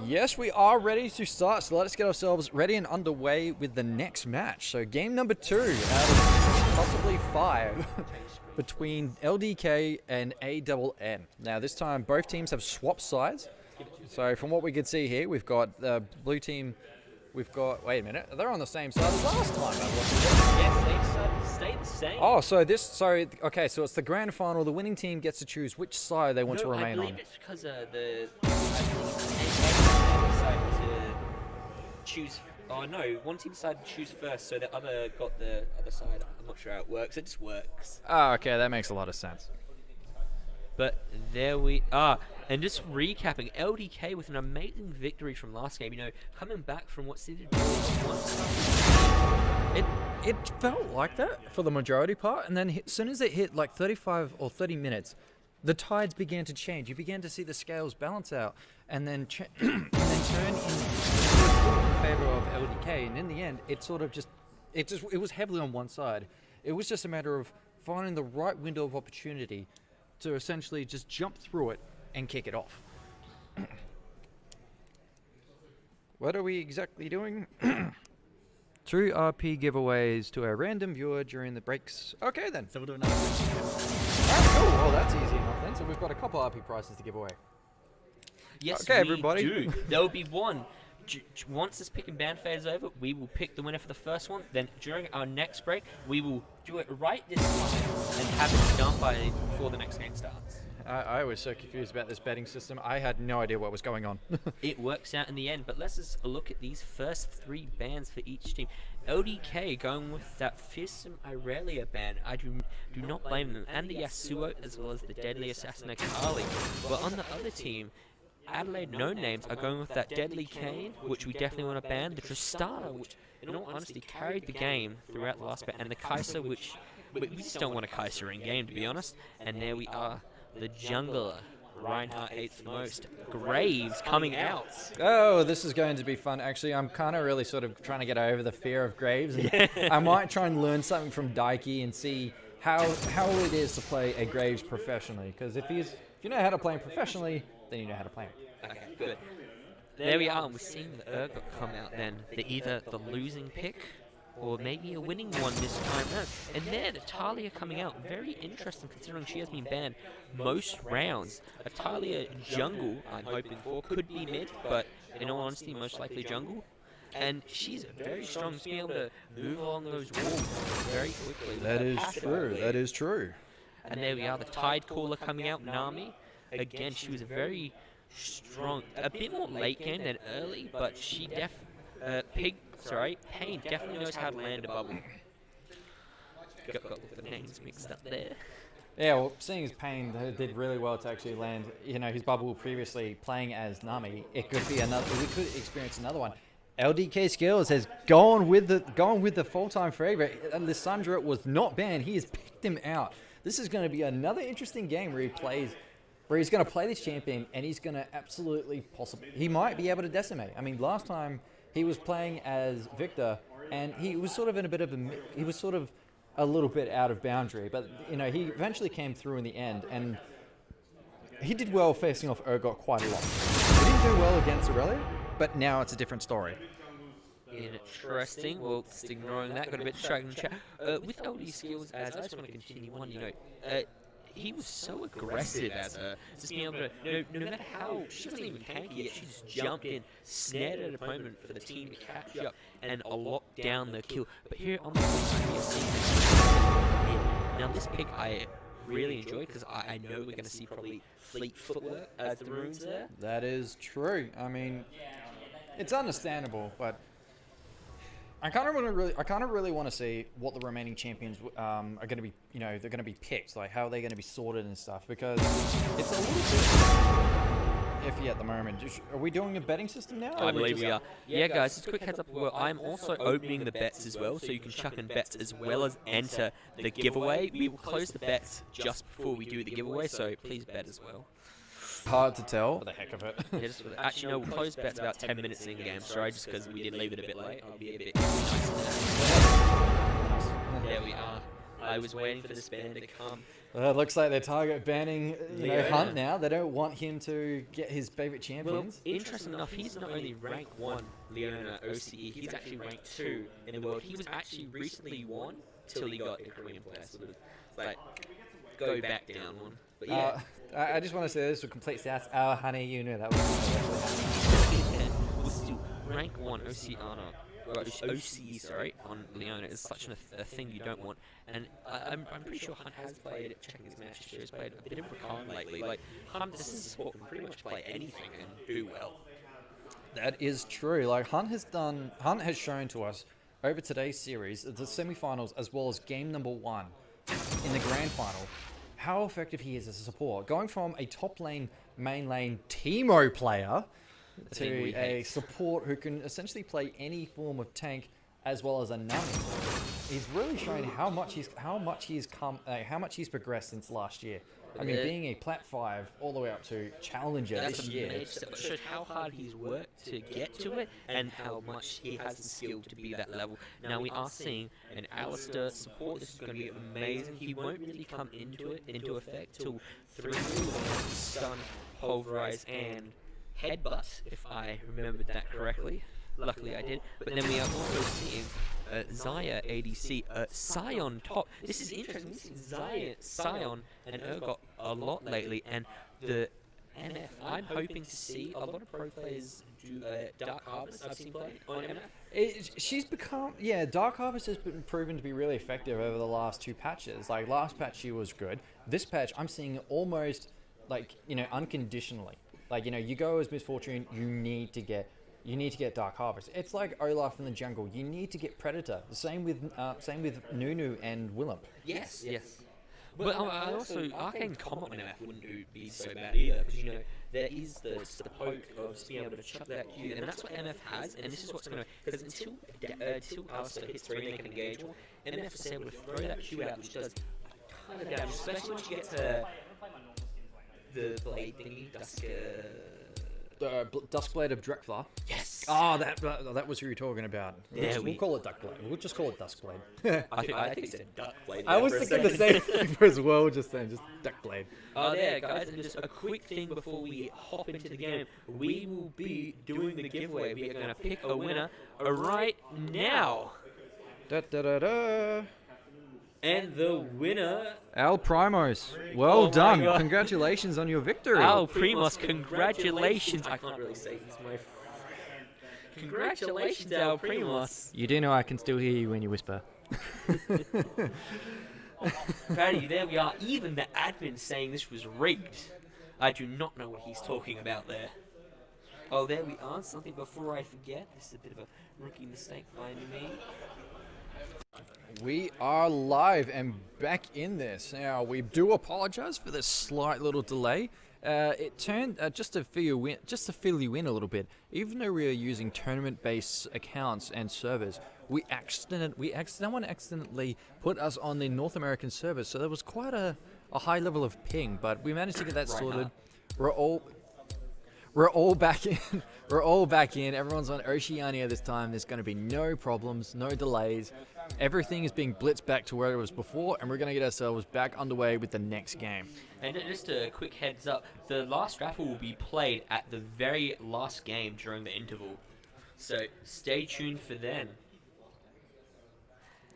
Yes, we are ready to start, so let us get ourselves ready and underway with the next match. So game number 2 out of possibly 5 between LDK and ANN. Now this time both teams have swapped sides. So from what we can see here, we've got the blue team, wait a minute, they're on the same side as last time. Yes, they decided to stay the same. Oh, okay, so it's the grand final. The winning team gets to choose which side they want to remain on. I believe it's because I think decided to choose. Oh no, one team decided to choose first, so the other got the other side. I'm not sure how it works. It just works. Oh, okay, that makes a lot of sense. But there we are. And just recapping, LDK with an amazing victory from last game. You know, coming back from what seemed to be It felt like that for the majority part, and then as soon as it hit like 35 or 30 minutes, the tides began to change. You began to see the scales balance out, and then turn in favor of LDK. And in the end, it was heavily on one side. It was just a matter of finding the right window of opportunity to essentially just jump through it and kick it off. What are we exactly doing? 2 RP giveaways to a random viewer during the breaks. Okay then. So we'll do another one. Alright, cool. Well, that's easy enough then. So we've got a couple RP prizes to give away. Yes, okay, we everybody. do. There will be one. Once this pick and ban phase is over, we will pick the winner for the first one. Then during our next break, we will do it right this time and have it done before the next game starts. I was so confused about this betting system. I had no idea what was going on. It works out in the end, but let's just look at these first 3 bans for each team. LDK going with that fearsome Irelia ban. I do not blame them, and the Yasuo as well as the deadly assassin Akali. But on the other team, Adelaide No Names are going with that deadly Kane, which we definitely want to ban. The Tristana, which in all honesty carried the game throughout the last bit, and the Kaiser, which we just don't want a Kaiser in game, to be honest. And there we are. The jungler, Reinhardt hates the most. Graves coming out. Oh, this is going to be fun. Actually, I'm kind of really sort of trying to get over the fear of Graves. I might try and learn something from Daiki and see how it is to play a Graves professionally. Because if you know how to play him professionally, then you know how to play him. Okay, good. There we are. We're seeing the Urgot come out then. They're either the losing pick or maybe a winning one this time round. And then Atalia coming out. Very interesting considering she has been banned most rounds. Atalia jungle, I'm hoping for, could be mid, but in all honesty, most likely jungle. And she's very strong to be able to move along those walls very quickly. That is true. That is true. And there we are, the Tide Caller coming out, Nami. Again, she was very strong, a bit more late game than early, but she Pain definitely knows how to land a bubble. Got the names mixed up there. Yeah, well, seeing as Pain did really well to actually land, his bubble previously playing as Nami, it could be another. We could experience another one. LDK Skills has gone with the full-time favorite. Lissandra was not banned. He has picked him out. This is going to be another interesting game where he's going to play this champion and he's going to he might be able to decimate. I mean, last time he was playing as Victor and he was sort of a little bit out of boundary, but he eventually came through in the end and he did well facing off Urgot quite a lot. He didn't do well against Aurelia, but now it's a different story. Interesting. Well, just ignoring that, got a bit distracted in the chat. With LD Skills, as I just want to continue on, he was so aggressive as her. Just being able to, no matter how, she wasn't even tanky yet, she just jumped in, snared an opponent for the team to catch up and lock down the kill. But here on the now this pick I really enjoy because I know we're going to see probably fleet footwork as the runes there. That is true. I mean, it's understandable, but I kind of really want to see what the remaining champions are going to be. They're going to be picked, like how they're going to be sorted and stuff, because it's a little bit iffy at the moment. Are we doing a betting system now? I believe we are. Yeah, guys, just a quick heads up. I'm also opening the bets as well, so you can chuck in bets as well as enter the giveaway. We will close the bets just before we do the giveaway, so please bet as well. Hard to tell. For the heck of it. Actually, no, we'll close bets about 10 minutes in game. Sorry, just because we did leave it a bit late. I'll be a bit nice there. There we are. I was waiting for this ban to come. Looks like they're target banning Leona. Hunt now. They don't want him to get his favorite Well, champions. interesting enough, he's not only rank 1 Leona OCE, he's actually rank 2 in the world. He was actually recently 1 till he got the Korean player. So it's like, go back down one. But yeah. I just want to say this for complete stats. Honey, you knew that was. Well, still, rank 1 OCE, sorry, on Leona is such a thing you don't want. And I'm pretty sure Hunt has played, checking his match history, has played a bit of Rakan lately. Like, Hunt, this is a sport can pretty much play anything and do well. That is true. Like Hunt has shown to us over today's series, the semi-finals as well as game number 1 in the grand final, how effective he is as a support. Going from a top lane, main lane Teemo player to a support who can essentially play any form of tank as well as a Nami. He's really shown how much he's progressed since last year. I mean, being a Plat 5 all the way up to Challenger this year. That shows how hard he's worked to get to it and how much he has the skill to be that level. Now we are seeing an Alistair support. This is going to be amazing. He won't really come into effect till 3 stun, pulverize, and headbutt, if I remembered that correctly. Luckily I did. But then we are also seeing Xayah ADC, Sion top. This is interesting. We've seen Sion and Urgot a lot lately, and the MF, I'm hoping to see a lot of pro players do Dark Harvest. I've seen play on MF. She's become, Dark Harvest has been proven to be really effective over the last 2 patches. Like last patch she was good. This patch I'm seeing almost like, unconditionally. Like, you go as Miss Fortune, you need to get Dark Harvest. It's like Olaf in the jungle. You need to get Predator. The same with Nunu and Willem. Yes. But I also Arcane Comet when MF wouldn't be so bad either, because there is the poke of just being able to chuck that Q, and that's what MF has, and this is what's going to, because until Alistair hits 3 and they can engage, MF is able to throw that Q out, which does a ton of damage, especially once you get to the blade thingy, Duskblade of Drekthar. Yes! Oh, that was who you're talking about. We'll call it Duckblade. We'll just call it Duskblade. I think you said Duckblade. I was thinking the same thing as well, just then, just Duckblade. Oh, yeah, guys, and just a quick thing before we hop into the game. We will be doing the giveaway. We are going to pick a winner right now. And the winner... Al Primos. Well done. God. Congratulations on your victory. Al Primos, congratulations. I can't really say he's my... Congratulations, Al Primos. You do know I can still hear you when you whisper. Paddy, there we are. Even the admin saying this was rigged. I do not know what he's talking about there. Oh, there we are. Something before I forget. This is a bit of a rookie mistake by me. We are live and back in this. Now, we do apologize for this slight little delay. It turned just to fill you in a little bit. Even though we are using tournament-based accounts and servers, someone accidentally put us on the North American server, so there was quite a high level of ping. But we managed to get that sorted. We're all back in. We're all back in. Everyone's on Oceania this time. There's going to be no problems, no delays. Everything is being blitzed back to where it was before, and we're going to get ourselves back underway with the next game. And just a quick heads up, the last raffle will be played at the very last game during the interval. So stay tuned for then.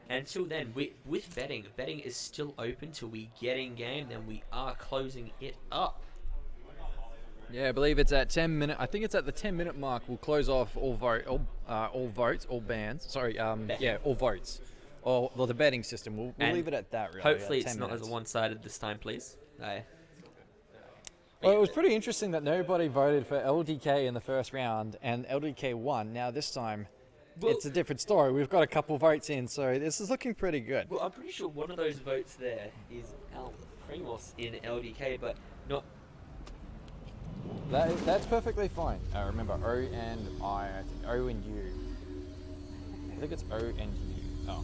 Until then, with betting is still open till we get in game, then we are closing it up. Yeah, I believe it's at 10 minute. I think it's at the 10-minute mark. We'll close off all votes, all bans. Sorry, all votes, or the betting system. We'll leave it at that. Really. Hopefully, it's not as one-sided this time, please. Well, it was pretty interesting that nobody voted for LDK in the first round, and LDK won. Now this time, it's a different story. We've got a couple votes in, so this is looking pretty good. Well, I'm pretty sure one of those votes there is Al Primos in LDK, but not. That's perfectly fine. Remember, O and I think O and U. I think it's O and U. Oh.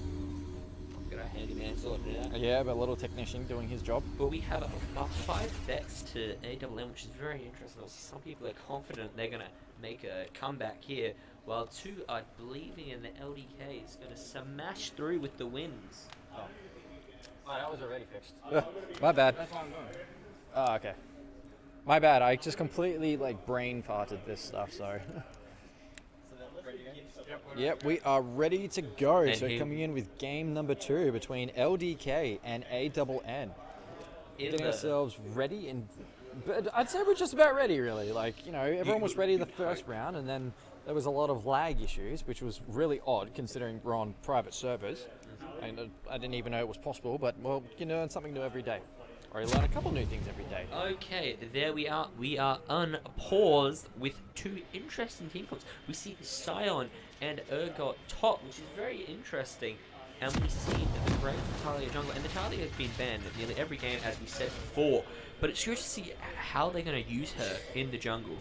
Got a handyman sorting it out. Yeah, but a little technician doing his job. But we have 5 bets to ANN, which is very interesting. Some people are confident they're going to make a comeback here, while 2 are believing in the LDK is going to smash through with the wins. Oh, that was already fixed. My bad. That's why I'm going. Oh, okay. My bad. I just completely like brain farted this stuff. So. Yep, we are ready to go. And So coming in with game number 2 between LDK and ANN. Getting ourselves ready, and but I'd say we're just about ready, really. Like, you know, everyone was ready the first round, and then there was a lot of lag issues, which was really odd considering we're on private servers. And I didn't even know it was possible, but well, you learn something new every day. Or you learn a couple new things every day. Okay, there we are. We are unpaused with 2 interesting team comps. We see Sion and Urgot top, which is very interesting. And we see the great Talia jungle. And the Talia has been banned at nearly every game, as we said before. But it's curious to see how they're going to use her in the jungle.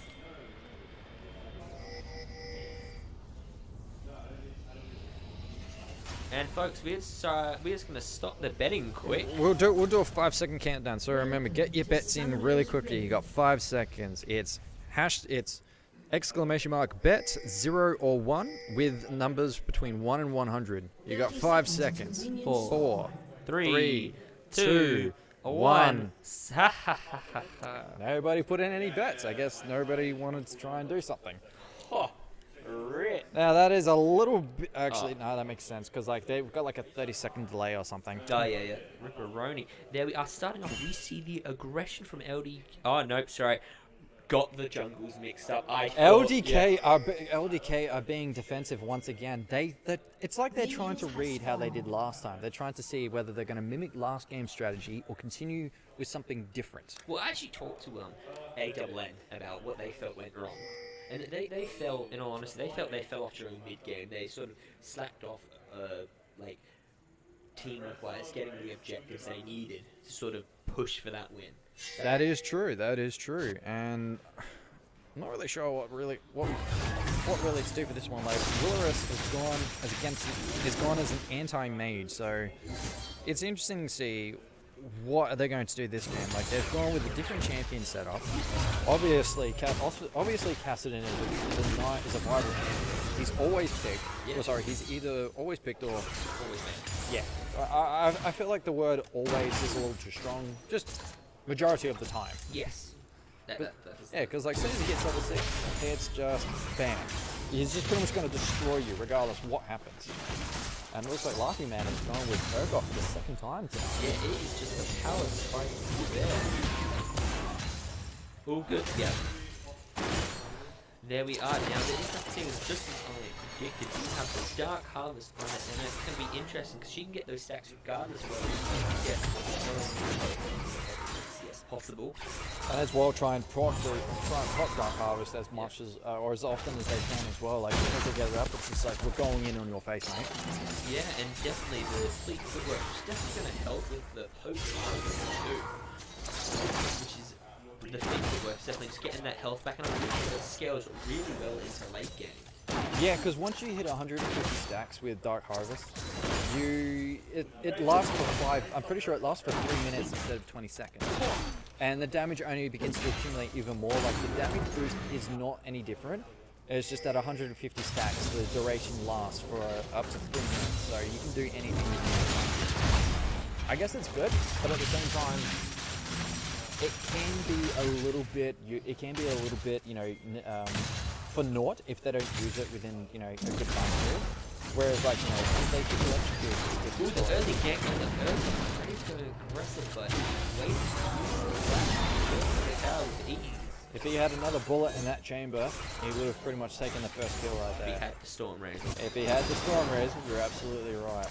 And folks, we're just going to stop the betting quick. We'll do a 5-second countdown. So remember, get your bets in really quickly. You got 5 seconds. It's exclamation mark bet 0 or 1 with numbers between 1 and 100. You got 5 seconds. 4, 3, 2, 1. Nobody put in any bets. I guess nobody wanted to try and do something. Now that is a little bit. Actually, no, that makes sense because like they've got like a 30-second delay or something. Oh yeah. Ripperoni. There we are. Starting off, we see the aggression from LD. Oh no, sorry. Got the jungles mixed up. LDK are being defensive once again. It's like they're trying to read how they did last time. They're trying to see whether they're going to mimic last game's strategy or continue with something different. Well, I actually talked to ANN about what they felt went wrong. And they fell, in all honesty, they fell off during mid-game. They sort of slacked off, like, team-wise, getting the objectives they needed to sort of push for that win. That is true, and I'm not really sure what really to do for this one. Like, Willarus has gone as an anti-mage, so it's interesting to see what are they going to do this game. Like, they've gone with a different champion setup. Obviously Kassadin is a viable champion. He's always picked. Yeah. Well, sorry, he's either always picked or always banned. Yeah, I feel like the word always is a little too strong. Just majority of the time. Yes. Yeah, because like as soon as he gets level 6, it's just bam. He's just pretty much going to destroy you regardless what happens. And it looks like Lucky Man has gone with Urgot for the 2nd time tonight. Yeah, it is just a power spike there. All good, yeah. There we are. Now, the interesting thing is just as I predicted, we have the Dark Harvest on it, and it's going to be interesting because she can get those stacks regardless of whether you get possible. And as well, try and proc Dark Harvest as much as, or as often as they can as well. Like, as soon as they get it up, it's just like, we're going in on your face, mate. Yeah, and definitely the fleet footwork is definitely going to help with the poke too. Which is, the fleet footwork is definitely just getting that health back, and I think it scales really well into late game. Yeah, because once you hit 150 stacks with Dark Harvest, it lasts for 5. I'm pretty sure it lasts for 3 minutes instead of 20 seconds. And the damage only begins to accumulate even more. Like, the damage boost is not any different. It's just at 150 stacks, the duration lasts for up to 3 minutes. So you can do anything with it. I guess it's good, but at the same time, it can be a little bit. You know, for naught if they don't use it within, you know, a good time period. Whereas, like, you know, if they get electrocuted, ooh, the early gang on the early, ready to go aggressive, but wait. If he had another bullet in that chamber, he would have pretty much taken the first kill right there. If he had the Storm Rays. If he had the Storm Rays, you're absolutely right.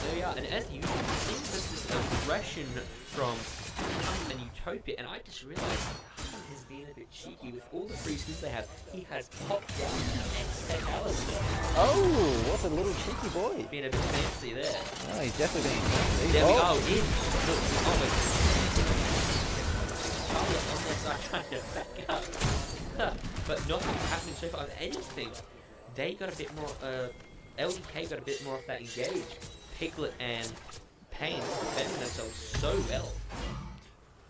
There we are, and as you see, this aggression from Hunt and Utopia, and I just realized Hunt has been a bit cheeky with all the free skills they have. He has popped down an Alistair. Oh, what a little cheeky boy. Being a bit fancy there. Oh, he's definitely being fancy. There we go, in. Charlie on their side trying to back up. But nothing happening so far. If anything, they got a bit more, LDK got a bit more of that engage. Piglet and Pain defending themselves so well.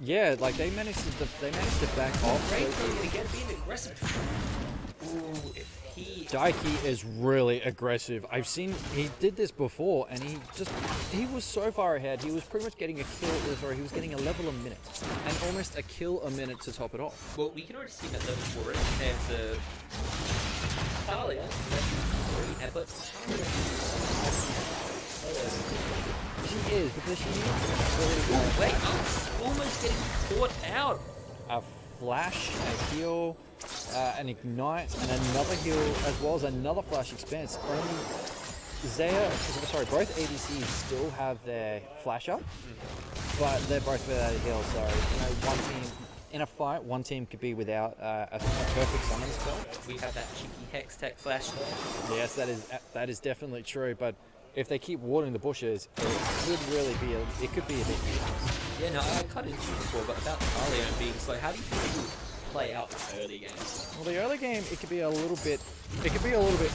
Yeah, like they managed to back off. Great again being aggressive. Ooh, if he Daiki is really aggressive. I've seen he did this before, and he was so far ahead. He was pretty much getting a kill. Sorry, he was getting a level a minute, and almost a kill a minute to top it off. Well, we can already see that level 4 compared to Talia. But she is because she needs wait, I'm almost getting caught out. a flash, a heal, an ignite, and another heal, as well as another flash expense. Both ADCs still have their flash up, but they're both without a heal. So one team in a fight, one team could be without a perfect summon spell. We have that cheeky hex tech flash there. Yes, that is definitely true. But if they keep watering the bushes, it could really be a bit dangerous. Yeah, no, I cut into you before, but about Talia being slow, how do you think you play out the early game? Well, the early game it could be a little bit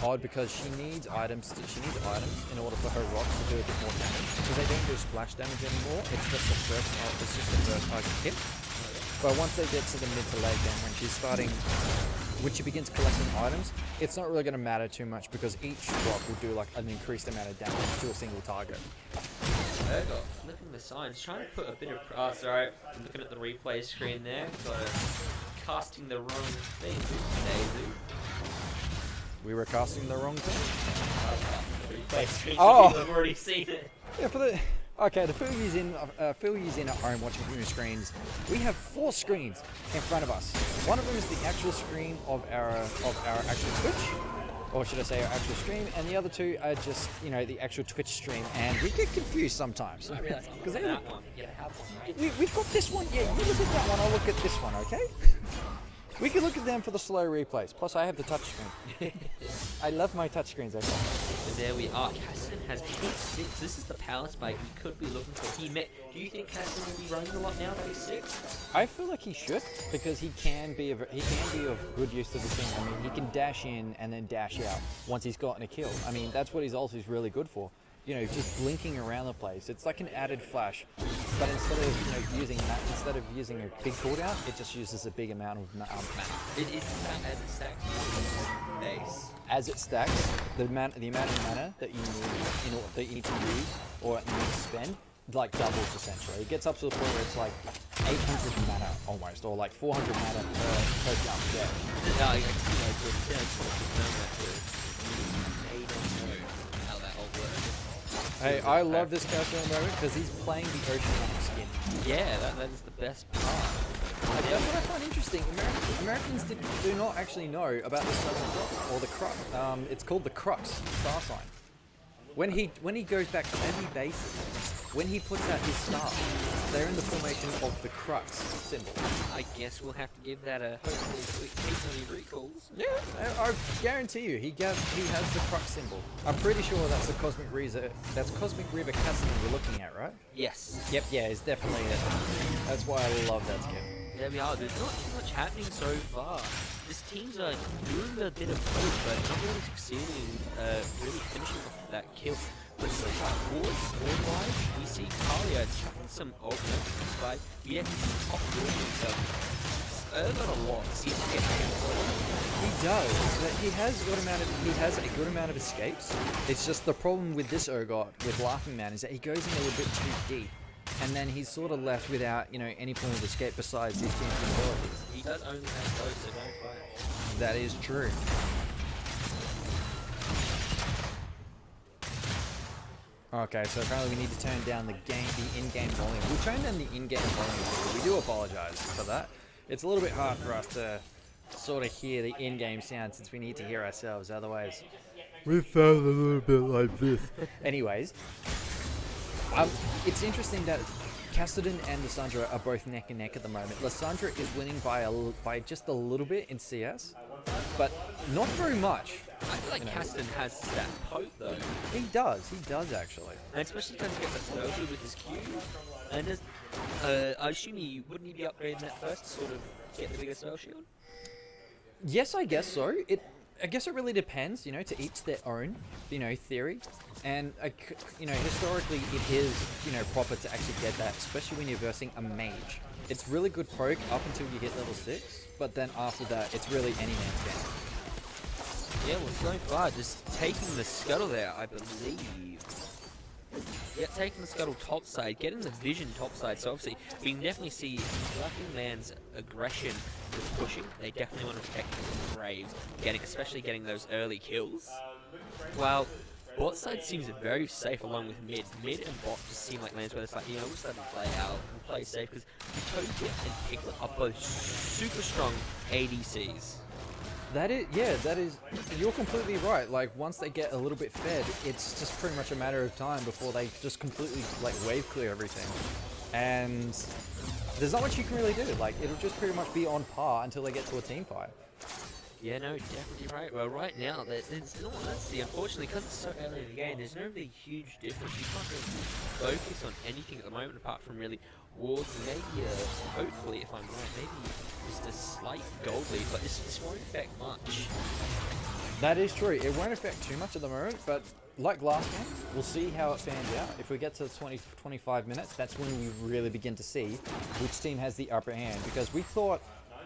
odd because she needs items in order for her rocks to do a bit more damage, because they don't do splash damage anymore. It's just the first target hit. But once they get to the mid to late game, when she begins collecting items, it's not really going to matter too much because each rock will do like an increased amount of damage to a single target. Ergo, flipping the signs, trying to put a bit of. Oh, sorry, I'm looking at the replay screen there. Got casting the wrong thing. We were casting the wrong thing. Replay screen. Oh! I've already seen it. Yeah, the Phil is in at home watching from your screens. We have 4 screens in front of us. One of them is the actual screen of our actual Twitch, or should I say our actual stream, and the other 2 are just the actual Twitch stream, and we get confused sometimes. I realize because that one. Yeah, have one. We've got this one. Yeah, you look at that one. I'll look at this one. Okay. We can look at them for the slow replays. Plus, I have the touchscreen. I love my touchscreens. And there we are. Caston has hit 6. This is the power spike we could be looking for. Do you think Caston will be running a lot now that he's 6? I feel like he should, because he can be of good use to the team. I mean, he can dash in and then dash out once he's gotten a kill. I mean, that's what his ult is really good for. Just blinking around the place. It's like an added flash, but instead of using a big cooldown, it just uses a big amount of mana. It is as it stacks. Base. As it stacks, the amount of mana that you need to use or you need to spend like doubles essentially. It gets up to the point where it's like 800 mana almost, or like 400 mana per jump. Yeah. No, I confirm that too. Hey, I love this character at the moment because he's playing the oceanic skin. Yeah, that is the best part. That's what I find interesting. Americans do not actually know about the Southern Cross, or the Crux. It's called the Crux star sign. When he goes back to heavy bases, when he puts out his star, they're in the formation of the Crux symbol. I guess we'll have to give that a hopefully quick peek when he recalls. Yeah, I guarantee you, he has the Crux symbol. I'm pretty sure that's the Cosmic River. That's Cosmic River Castle we're looking at, right? Yes. Yep. Yeah, it's definitely it. That's why I love that skin. There we are. There's not too much happening so far. This team's doing a bit of both, but not really succeeding really finishing off that kill. But so far, forward-wise, we see Talia chucking some ultimate by we have his top building himself. Got a lot. He does. But he has a good amount of escapes. It's just the problem with this Urgot, with Laughing Man, is that he goes in a little bit too deep. And then he's sort of left without, any form of escape besides his team's abilities. He does only have those, so don't fight. That is true. Okay, so apparently we need to turn down the in-game volume. We'll turn down the in-game volume. We do apologize for that. It's a little bit hard for us to sort of hear the in-game sound since we need to hear ourselves. Otherwise, we sound a little bit like this. Anyways. It's interesting that Cassidy and Lissandra are both neck and neck at the moment. Lissandra is winning by just a little bit in CS, but not very much. I feel like Cassidy has that poke though. He does actually. And especially because he gets that spell with his Q. And I assume wouldn't he be upgrading that first to sort of get the bigger spell shield? Yes, I guess so. I guess it really depends, to each their own, theory. And, historically it is, proper to actually get that, especially when you're versing a mage. It's really good poke up until you hit level 6, but then after that, it's really any man's game. Yeah, well, so far, just taking the scuttle there, I believe. Yeah, taking the scuttle topside, getting the vision topside. So obviously, we can definitely see Laughing Man's aggression with pushing. They definitely want to protect him from Graves, especially getting those early kills. While bot side seems very safe along with mid. Mid and bot just seem like lanes where it's like, you know, we'll just let them play out and play safe because Utopia and Piglet are both super strong ADCs. That is, yeah, that is, you're completely right. Like, once they get a little bit fed, it's just pretty much a matter of time before they just completely, like, wave clear everything. And there's not much you can really do. Like, it'll just pretty much be on par until they get to a team fight. Yeah, no, definitely right. Well, right now, there's no honesty, unfortunately, because it's so early in the game, there's no really huge difference. You can't really focus on anything at the moment apart from really wards, maybe, hopefully, if I'm right, maybe just a slight gold lead, but this won't affect much. That is true. It won't affect too much at the moment, but like last game, we'll see how it fans out. If we get to 20-25 minutes, that's when we really begin to see which team has the upper hand, because we thought,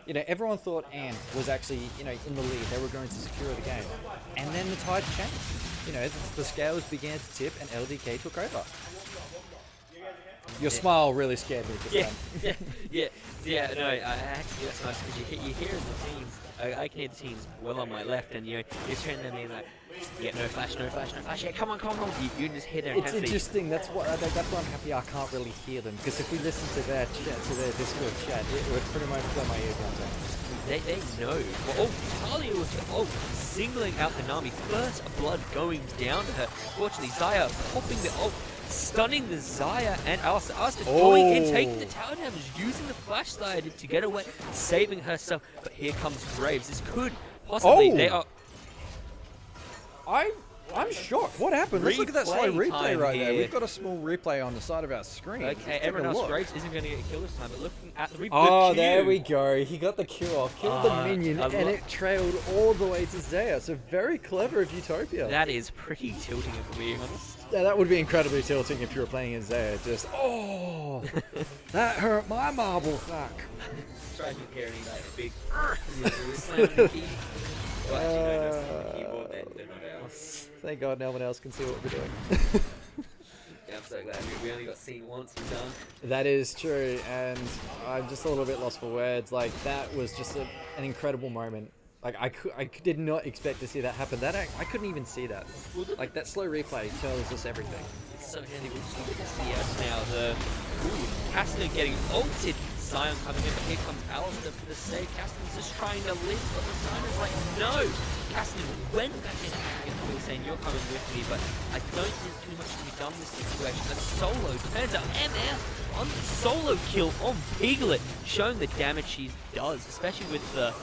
you know, everyone thought Anne was actually, you know, in the lead. They were going to secure the game. And then the tide changed. You know, the scales began to tip and LDK took over. Your smile really scared me just then. Yeah, no, actually that's nice because you hear the teams, I can hear the teams well on my left and, you know, you're turning them in like, yeah, no flash, yeah, come on. You can just hear their It's interesting, that's why I'm happy I can't really hear them, because if we listen to their chat, to their Discord chat, it would pretty much blow my eardrums out. They know. Well, Talia was singling out the Nami. First blood going down to her. Fortunately, Zaya popping the ult, stunning the Zaya, and Asta going in, taking the tower damage, using the flash Zaya to get away, saving herself. But here comes Graves. This could possibly. They are. I'm shocked. What happened? Let's look at that slow replay right there. Here. We've got a small replay on the side of our screen. Okay, everyone else, Graves isn't going to get a kill this time, but looking at the replay. Oh, there we go. He got the kill off, killed the minion, and it trailed all the way to Zaya. So very clever of Utopia. That is pretty tilting, if we're being honest. Yeah, that would be incredibly tilting if you were playing as Zaya. Just, that hurt my marble sack. Try to compare any like a big slam the key. Well, actually, no, just on the keyboard, then not else. Thank God no one else can see what we're doing. Yeah, I'm so glad we only got seen once, we're done. That is true, and I'm just a little bit lost for words. Like, that was just an incredible moment. Like, I did not expect to see that happen. That I couldn't even see that. Like, that slow replay tells us everything. It's so handy. We'll just look at this DS now. The Caster getting ulted. Sion coming in, but here comes Alistair for the save. Caster's just trying to live, but the Sion's like, no! Caster went back in and saying, you're coming with me, but I don't think too much to be done in this situation. The solo turns out MF on the solo kill on Piglet, showing the damage she does, especially with the...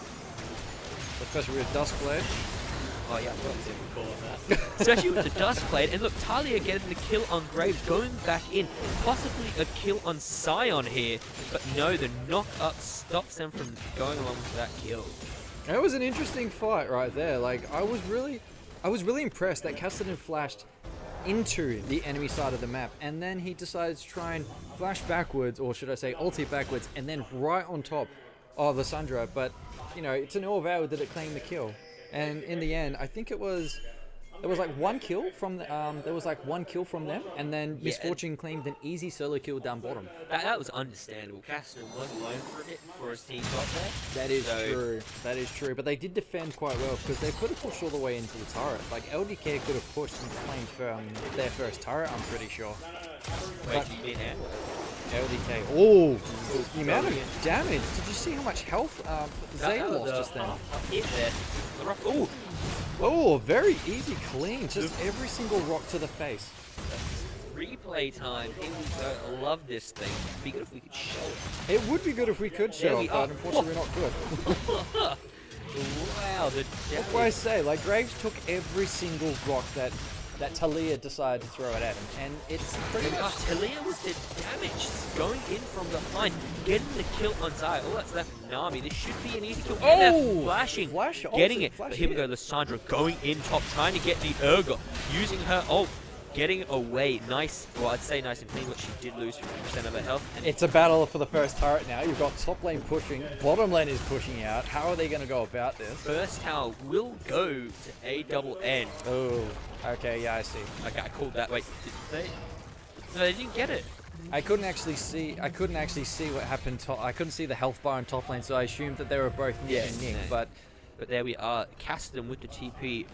Especially with Dusk Blade. Oh yeah, I forgot to call it that. Especially with the Dust Blade, and look, Talia getting the kill on Graves, going back in, possibly a kill on Sion here, but no, the knock-up stops them from going along with that kill. It was an interesting fight right there. Like, I was really impressed that Cassidy flashed into the enemy side of the map, and then he decided to try and flash backwards, or should I say ulti backwards, and then right on top of the Sundra, but, you know, it's an all valid that it claimed the kill. And in the end, I think there was like one kill from them, and then Misfortune claimed an easy solo kill down bottom. That was understandable. Caster was alone for a bit before his team got there. That is true. That is true. But they did defend quite well, because they could have pushed all the way into the turret. Like, LDK could have pushed and claimed their first turret, I'm pretty sure. Wait, you did that? LDK. Oh, the amount of damage. Did you see how much health Zay lost just then? Oh, very easy clean. Just every single rock to the face. Replay time. Here we go. I love this thing. It'd be good if we could show it. It would be good if we could show it, but unfortunately we're not good. Wow, the That's why I say, like, Graves took every single rock that Talia decided to throw it at him, and it's pretty much... Talia was the damage, going in from behind, getting the kill on Zaya. Oh, that's left Nami. This should be an easy kill. Oh! Flashing, Flash, getting it. But here we go, Lissandra going in top, trying to get the Urgot, using her ult. getting away. Nice, well, I'd say nice and clean, but she did lose 50% of her health. And It's a battle for the first turret now. You've got top lane pushing, bottom lane is pushing out. How are they going to go about this? first tower will go to ANN. Oh, okay, yeah, I see. Okay, I called that. Wait, did they? No, they didn't get it. I couldn't actually see what happened. I couldn't see the health bar on top lane, so I assumed that they were both near Yes, Nick. no. But But there we are, Cassidy with the TP,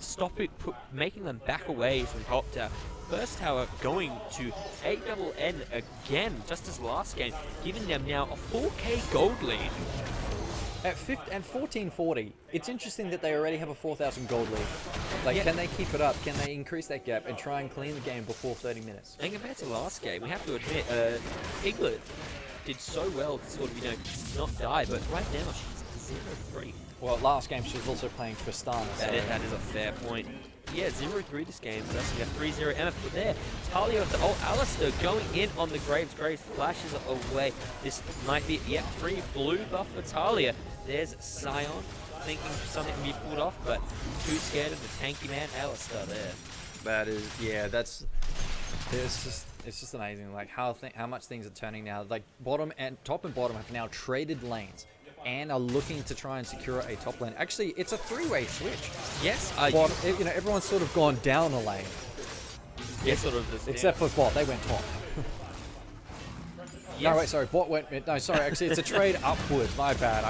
making them back away from top tower. First tower going to ANN again, just as last game, giving them now a 4k gold lead. at 1440, it's interesting that they already have a 4,000 gold lead. Like, Yeah. can they keep it up? Can they increase that gap and try and clean the game before 30 minutes? And compared to last game, we have to admit, Piglet did so well to sort of, not die, but right now she's 0-3. Well, last game she was also playing Tristana. That is a fair point. Yeah, 0-3 this game, so that's 3-0 MF. But there, Talia with the old Alistair going in on the Graves. Graves flashes away. This might be, 3 blue buff for Talia. There's Sion thinking something can be pulled off, but too scared of the tanky man Alistair there. That is, yeah, it's just amazing, like how much things are turning now. Like top and bottom have now traded lanes and are looking to try and secure a top lane. Actually, it's a three-way switch. Yes, Everyone's sort of gone down a lane, sort of this. except for bot. They went top. Yes. No, wait, sorry, bot went mid. No, sorry, actually, it's a trade upward. My bad.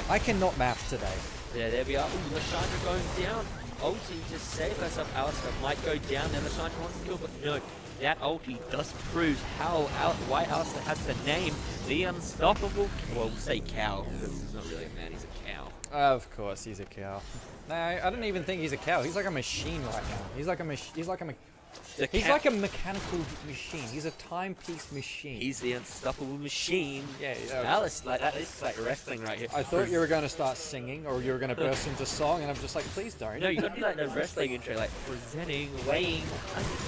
I cannot map today. Yeah, there we are. Ooh, Lashundra going down. Ulti to save herself. Alistair might go down there. Lashundra wants to kill, but no. That ulti does prove why Alistair has the name the Unstoppable. Well, we'll say cow, because he's not really a man, he's a cow. Of course, he's a cow. No, I don't even think he's a cow. He's like a machine right now. He's like a mechanical machine. He's a timepiece machine. He's the Unstoppable Machine. Yeah, Alice, like that. This is like wrestling right here. I thought you were going to start singing or you were going to burst into song, and I'm just like, please don't. No, you got to do like the wrestling intro, like presenting, weighing,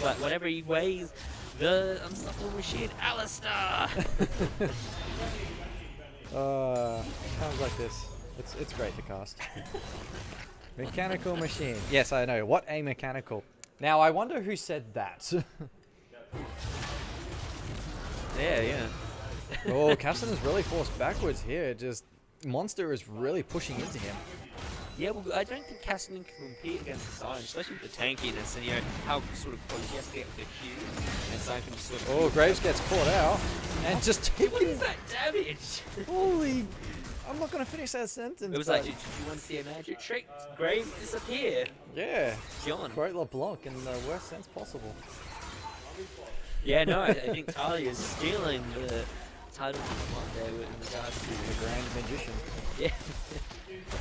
like whatever he weighs, the Unstoppable Machine, Alistair. Sounds like this. It's great to cast. Mechanical machine. Yes, I know. What a mechanical. Now, I wonder who said that. Yeah. Oh, Caston is really forced backwards here. Just Monster is really pushing into him. Yeah, well, I don't think Cassidy can compete against the Sion, especially with the tankiness and how sort of close he has to get with the Q. And Sion can just sort of. Oh, Graves gets caught out and just What is that damage? Holy! I'm not gonna finish that sentence. It was like, did you want to see a magic trick? Graves disappear. Yeah. John. Quote LeBlanc in the worst sense possible. Yeah, no, I think Talia is stealing the title from one there in regards to The Grand Magician. Yeah.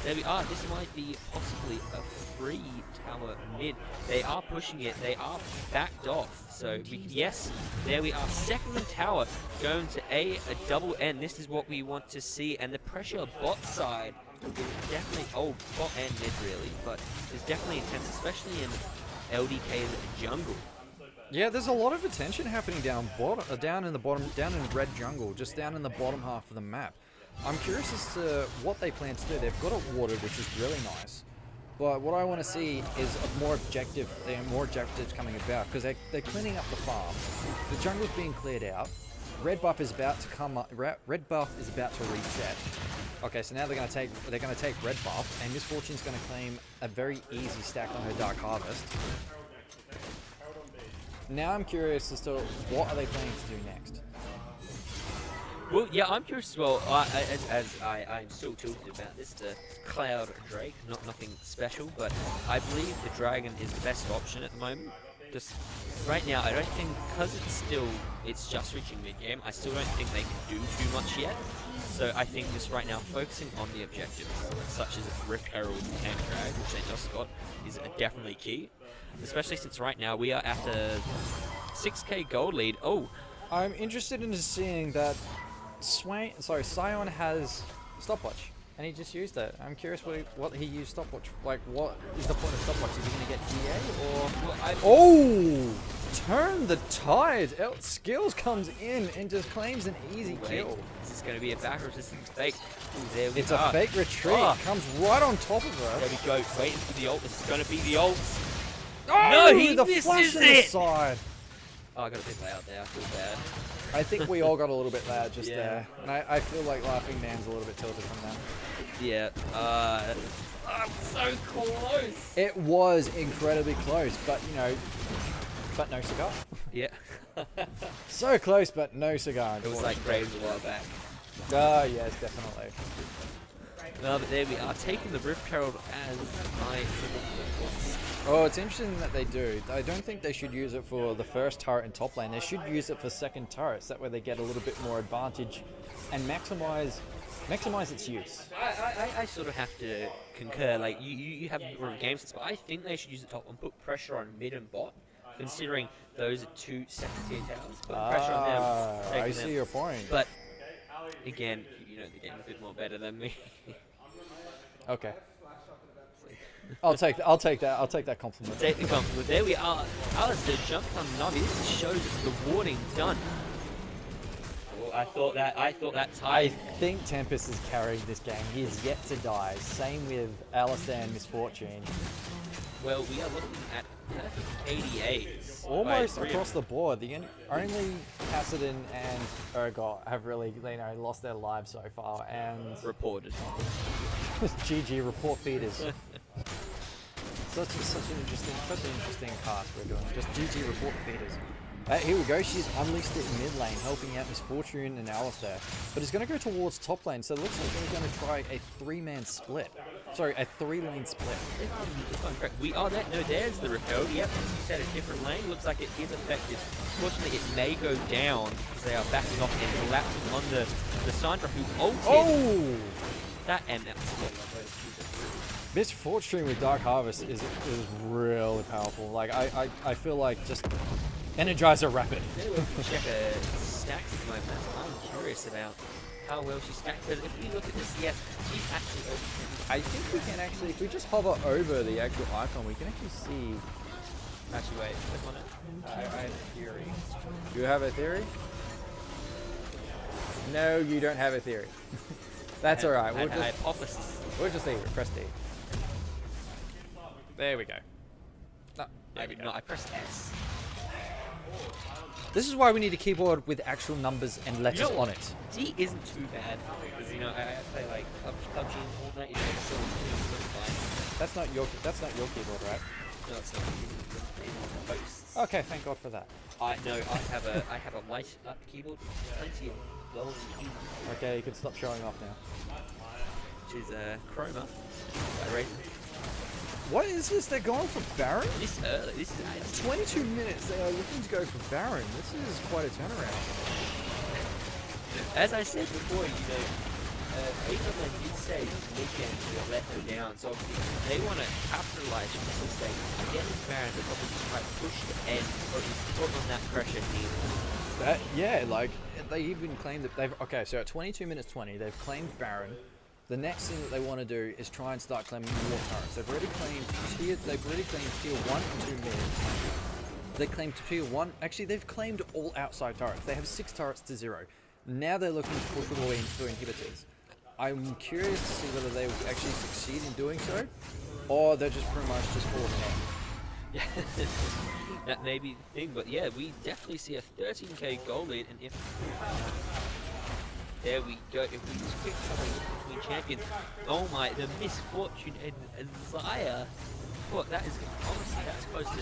There we are. This might be possibly a free tower mid. They are pushing it. They are backed off. So, yes, there we are. Second tower going to a double N. This is what we want to see. And the pressure bot side is definitely, bot and mid really, but it's definitely intense, especially in LDK's jungle. Yeah, there's a lot of attention happening down in red jungle, just down in the bottom half of the map. I'm curious as to what they plan to do. They've got it watered, which is really nice. But what I want to see is more objectives coming about, because they're cleaning up the farm. The jungle's being cleared out. Red buff is about to come up. Red buff is about to reset. Okay, so now they're going to take red buff, and Miss Fortune's going to claim a very easy stack on her Dark Harvest. Now I'm curious as to what are they planning to do next. Well, yeah, I'm curious as well. I'm still tilted about this. The Cloud Drake, nothing special, but I believe the Dragon is the best option at the moment. Just right now, I don't think, because it's just reaching mid game. I still don't think they can do too much yet. So I think just right now, focusing on the objectives, such as Rift Herald and Drag, which they just got, is definitely key. Especially since right now we are at a 6k gold lead. Oh, I'm interested in seeing that Sion has stopwatch, and he just used it. I'm curious what he used stopwatch. Like, what is the point of stopwatch? Is he going to get GA or? Well, Turn the tide. Skills comes in and just claims an easy kill. Is this going to be a back resistance fake? Ooh, there we It's are. a fake retreat. Comes right on top of her. There we go. Waiting for the ult. This is going to be the ult. No, he the misses flash on the it! side. Oh, I got a bit loud there. I feel bad. I think we all got a little bit loud just Yeah. there. And I feel like Laughing Man's a little bit tilted from that. Yeah. I'm so close. It was incredibly close, but but no cigar. Yeah. So close, but no cigar. It was like Graves a while back. Oh, yes, definitely. Well, but there we are, taking the Rift Herald as my... Oh, it's interesting that they do. I don't think they should use it for the first turret in top lane. They should use it for second turrets. That way they get a little bit more advantage and maximize its use. I sort of have to concur. Like, you have more game sense, but I think they should use it top and put pressure on mid and bot, considering those are two second tier towers. Put pressure on them. I see your point. But, again, you know the game a bit more better than me. Okay. I'll take that compliment. Take the compliment. There we are. Alistair jumped on Navi. This shows the warding done. Oh, I thought that I tied. think Tempest is carrying this game. He is yet to die. Same with Alistair and Misfortune. Well, we are looking at perfect ADAs. Almost across the board. The only Kassadin and Urgot have really, lost their lives so far. And Reported. GG report feeders. Such an interesting cast we're doing. Just GG report feeders. Here we go. She's unleashed it in mid lane, helping out Misfortune and Alistair. But it's going to go towards top lane, so it looks like we're going to try a 3-man split. Sorry, a 3-lane split. We are there. No, there's the repel. Yep, as you said, a different lane. Looks like it is effective. Fortunately, it may go down because they are backing off and collapsing on the Sandra who ulted. Oh! That and that was Misfortune with Dark Harvest is really powerful. Like I feel like just Energizer Rapid. Check her stacks at the moment. I'm curious about how well she stacks. Because if we look at this, yes, she's actually over. I think we can actually, if we just hover over the actual icon, we can actually see. Actually, wait, click on it. I have a theory. You have a theory? No, you don't have a theory. That's alright. We'll just leave it. Press D. There we go. No, I did not. I pressed S. This is why we need a keyboard with actual numbers and letters on it. D isn't too bad because I play like PUBG and Fortnite. You know, so fine. That's not your keyboard, right? No, it's not. Posts. Okay, thank God for that. I have a light up keyboard. Plenty of levels of keyboard. Okay, you can stop showing off now. Which is Chroma by Raven. What is this? They're going for Baron? This early. This is 22 minutes. They are looking to go for Baron. This is quite a turnaround. As I said before, April did say weekend will let her down. So they want to capitalize on this mistake. Again, this Baron, they'll probably just try to push the end or just put on that pressure here. Yeah, like they even claimed that they've. Okay, so at 22 minutes 20, they've claimed Baron. The next thing that they want to do is try and start claiming more turrets. They've already claimed tier 1 and 2 mid. They claimed tier 1. Actually, they've claimed all outside turrets. They have 6 turrets to 0. Now they're looking to push all the way into inhibitors. I'm curious to see whether they will actually succeed in doing so, or they're just pretty much just full of hand. Yeah, that may be the thing, but yeah, we definitely see a 13k goal lead, and if there we go, if we just quick cover between champions, oh my, the Misfortune and Zaya, what, that is, honestly, that's close to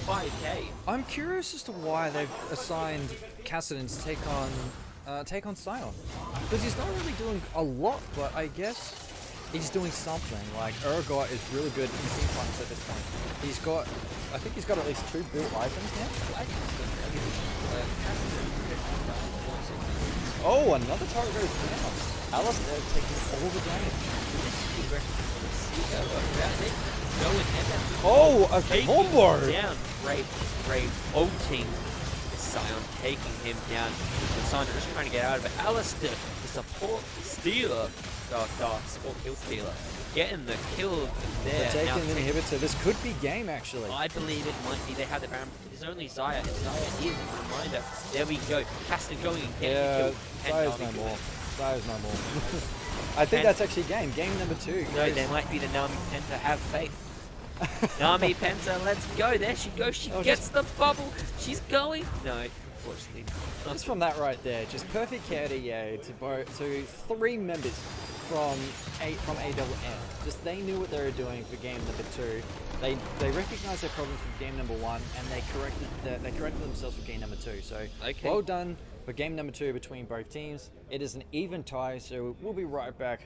5k. I'm curious as to why they've assigned Kassadin to take on Sion, because he's not really doing a lot, but I guess he's doing something. Like Urgot is really good in team fights at this point. I think he's got at least 2 built items now. Oh, another turret goes down. Alistair taking all the damage. Oh, a combo! Down, Brave ulting Sion, taking him down. Sion just trying to get out of it. Alistair, the support stealer, support kill stealer, getting the kill there. They're taking the inhibitor. This could be game, actually. I believe it might be. They have the Baron. There's only Zaya, and Zaya is a reminder. There we go. Castor going and getting the kill. Zaya's no more. Zaya's no more. I think that's actually game. Game number 2. No, there might be the Nami 10 to have faith. Nami Penta, let's go. There she goes. She Oh, gets the bubble. She's going. No, unfortunately. Just from that right there, just perfect KDA to 3 members from AWN. Just they knew what they were doing for game number 2. They recognized their problems from game number 1, and they corrected themselves for game number 2. So Okay. well done for game number 2 between both teams. It is an even tie, so we'll be right back